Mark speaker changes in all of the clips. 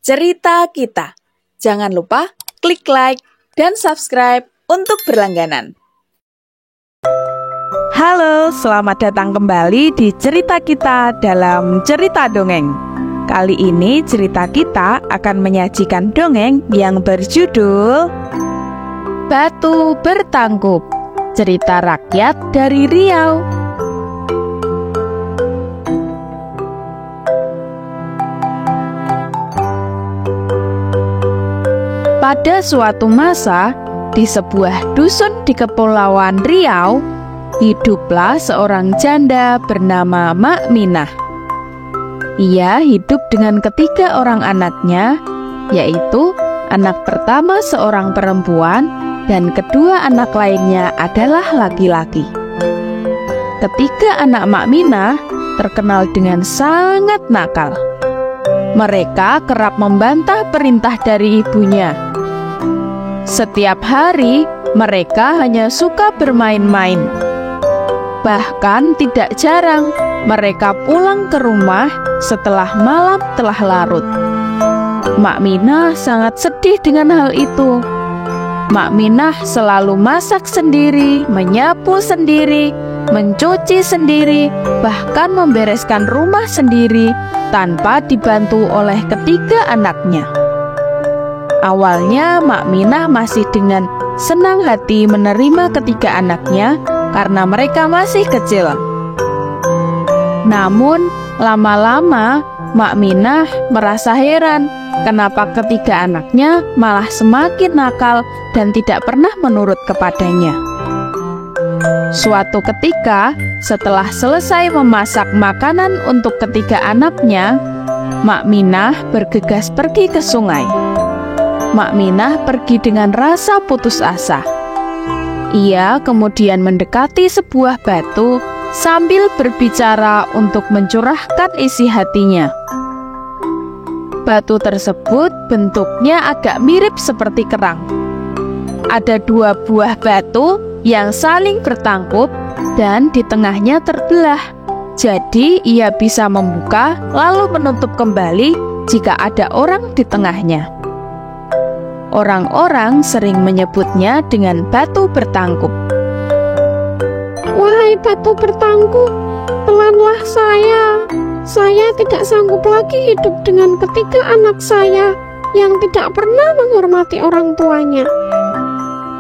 Speaker 1: Cerita Kita. Jangan lupa klik like dan subscribe untuk berlangganan.
Speaker 2: Halo, selamat datang kembali di Cerita Kita dalam Cerita Dongeng. Kali ini cerita kita akan menyajikan dongeng yang berjudul Batu Bertangkup. Cerita rakyat dari Riau. Pada suatu masa, di sebuah dusun di Kepulauan Riau, hiduplah seorang janda bernama Mak Minah. Ia hidup dengan ketiga orang anaknya, yaitu anak pertama seorang perempuan dan kedua anak lainnya adalah laki-laki. Ketiga anak Mak Minah terkenal dengan sangat nakal. Mereka kerap membantah perintah dari ibunya. Setiap hari mereka hanya suka bermain-main. Bahkan tidak jarang mereka pulang ke rumah setelah malam telah larut. Mak Minah sangat sedih dengan hal itu. Mak Minah selalu masak sendiri, menyapu sendiri, mencuci sendiri, bahkan membereskan rumah sendiri tanpa dibantu oleh ketiga anaknya. Awalnya Mak Minah masih dengan senang hati menerima ketiga anaknya karena mereka masih kecil. Namun lama-lama Mak Minah merasa heran kenapa ketiga anaknya malah semakin nakal dan tidak pernah menurut kepadanya. Suatu ketika, setelah selesai memasak makanan untuk ketiga anaknya, Mak Minah bergegas pergi ke sungai. Mak Minah pergi dengan rasa putus asa. Ia kemudian mendekati sebuah batu sambil berbicara untuk mencurahkan isi hatinya. Batu tersebut bentuknya agak mirip seperti kerang. Ada dua buah batu yang saling bertangkup dan di tengahnya terbelah. Jadi ia bisa membuka lalu menutup kembali jika ada orang di tengahnya. Orang-orang sering menyebutnya dengan batu bertangkup.
Speaker 3: Wahai batu bertangkup, telanlah saya. Saya tidak sanggup lagi hidup dengan ketiga anak saya yang tidak pernah menghormati orang tuanya.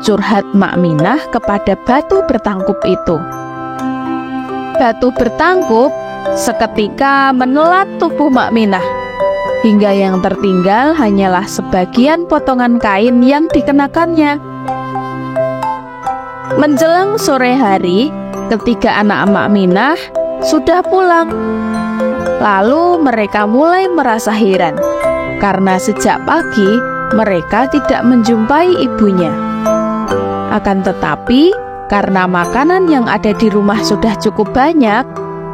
Speaker 2: Curhat Mak Minah kepada batu bertangkup itu. Batu bertangkup seketika menelan tubuh Mak Minah, hingga yang tertinggal hanyalah sebagian potongan kain yang dikenakannya. Menjelang sore hari, ketiga anak Mak Minah sudah pulang. Lalu mereka mulai merasa heran, karena sejak pagi mereka tidak menjumpai ibunya. Akan tetapi, karena makanan yang ada di rumah sudah cukup banyak,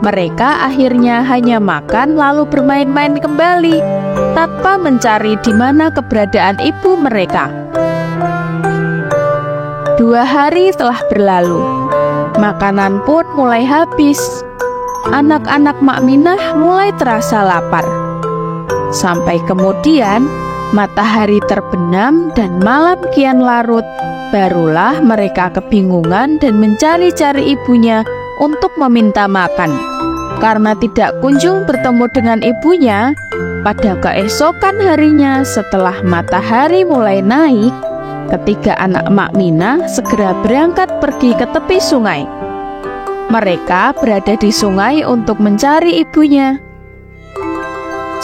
Speaker 2: mereka akhirnya hanya makan lalu bermain-main kembali, tanpa mencari di mana keberadaan ibu mereka. 2 hari telah berlalu, makanan pun mulai habis. Anak-anak Mak Minah mulai terasa lapar. Sampai kemudian, matahari terbenam dan malam kian larut, barulah mereka kebingungan dan mencari-cari ibunya untuk meminta makan. Karena tidak kunjung bertemu dengan ibunya, pada keesokan harinya setelah matahari mulai naik, ketiga anak Mak Minah segera berangkat pergi ke tepi sungai. Mereka berada di sungai untuk mencari ibunya.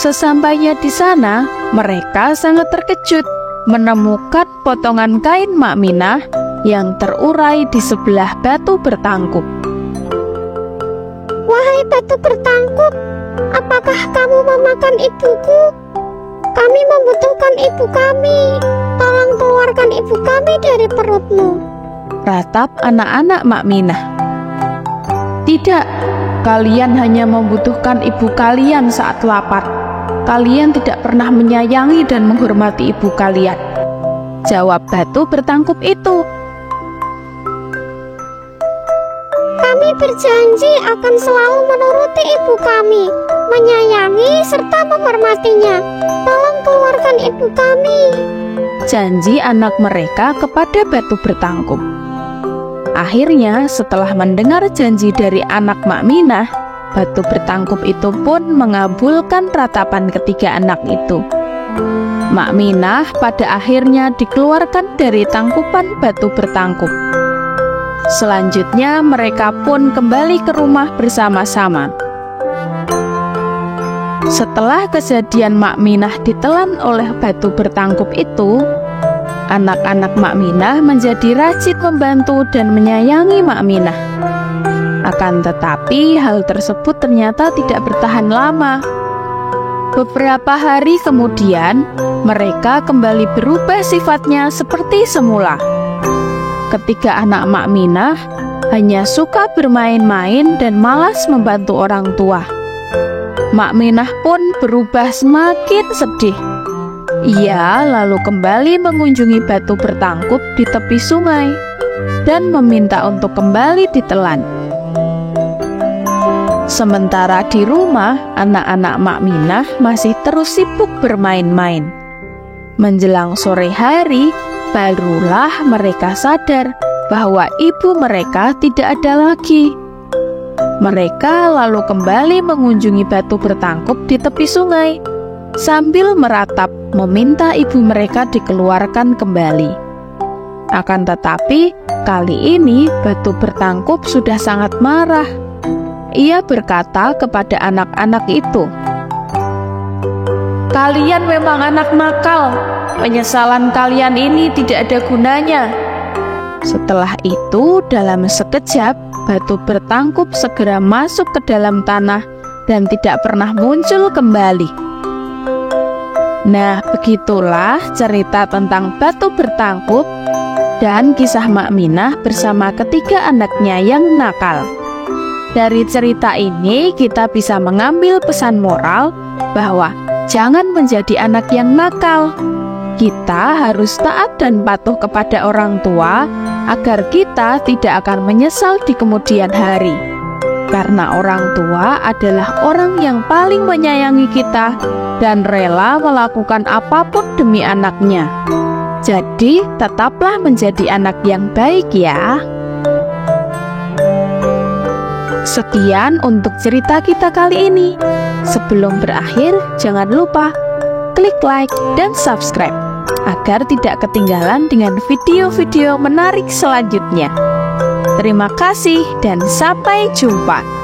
Speaker 2: Sesampainya di sana, mereka sangat terkejut menemukan potongan kain Mak Minah yang terurai di sebelah batu bertangkup.
Speaker 3: Wahai batu bertangkup, apakah kamu memakan ibuku? Kami membutuhkan ibu kami. Tolong keluarkan ibu kami dari perutmu.
Speaker 2: Ratap anak-anak Mak Minah. Tidak, kalian hanya membutuhkan ibu kalian saat lapar. Kalian tidak pernah menyayangi dan menghormati ibu kalian, jawab batu bertangkup itu.
Speaker 3: Kami berjanji akan selalu menuruti ibu kami, menyayangi serta menghormatinya. Tolong keluarkan keluarkan ibu kami,
Speaker 2: janji anak mereka kepada batu bertangkup. Akhirnya setelah mendengar janji dari anak Mak Minah, batu bertangkup itu pun mengabulkan ratapan ketiga anak itu. Mak Minah pada akhirnya dikeluarkan dari tangkupan batu bertangkup. Selanjutnya mereka pun kembali ke rumah bersama-sama. Setelah kejadian Mak Minah ditelan oleh batu bertangkup itu, anak-anak Mak Minah menjadi rajin membantu dan menyayangi Mak Minah. Akan tetapi hal tersebut ternyata tidak bertahan lama. Beberapa hari kemudian, mereka kembali berubah sifatnya seperti semula. Ketiga anak Mak Minah hanya suka bermain-main dan malas membantu orang tua. Mak Minah pun berubah semakin sedih. Ia lalu kembali mengunjungi batu bertangkup di tepi sungai dan meminta untuk kembali ditelan. Sementara di rumah, anak-anak Mak Minah masih terus sibuk bermain-main. Menjelang sore hari, barulah mereka sadar bahwa ibu mereka tidak ada lagi. Mereka lalu kembali mengunjungi batu bertangkup di tepi sungai, sambil meratap meminta ibu mereka dikeluarkan kembali. Akan tetapi, kali ini batu bertangkup sudah sangat marah. Ia berkata kepada anak-anak itu, "Kalian memang anak nakal. Penyesalan kalian ini tidak ada gunanya." Setelah itu, dalam sekejap, batu bertangkup segera masuk ke dalam tanah dan tidak pernah muncul kembali. Nah, begitulah cerita tentang batu bertangkup dan kisah Mak Minah bersama ketiga anaknya yang nakal. Dari cerita ini kita bisa mengambil pesan moral bahwa jangan menjadi anak yang nakal. Kita harus taat dan patuh kepada orang tua agar kita tidak akan menyesal di kemudian hari. Karena orang tua adalah orang yang paling menyayangi kita dan rela melakukan apapun demi anaknya. Jadi, tetaplah menjadi anak yang baik ya. Sekian untuk cerita kita kali ini. Sebelum berakhir, jangan lupa klik like dan subscribe agar tidak ketinggalan dengan video-video menarik selanjutnya. Terima kasih dan sampai jumpa.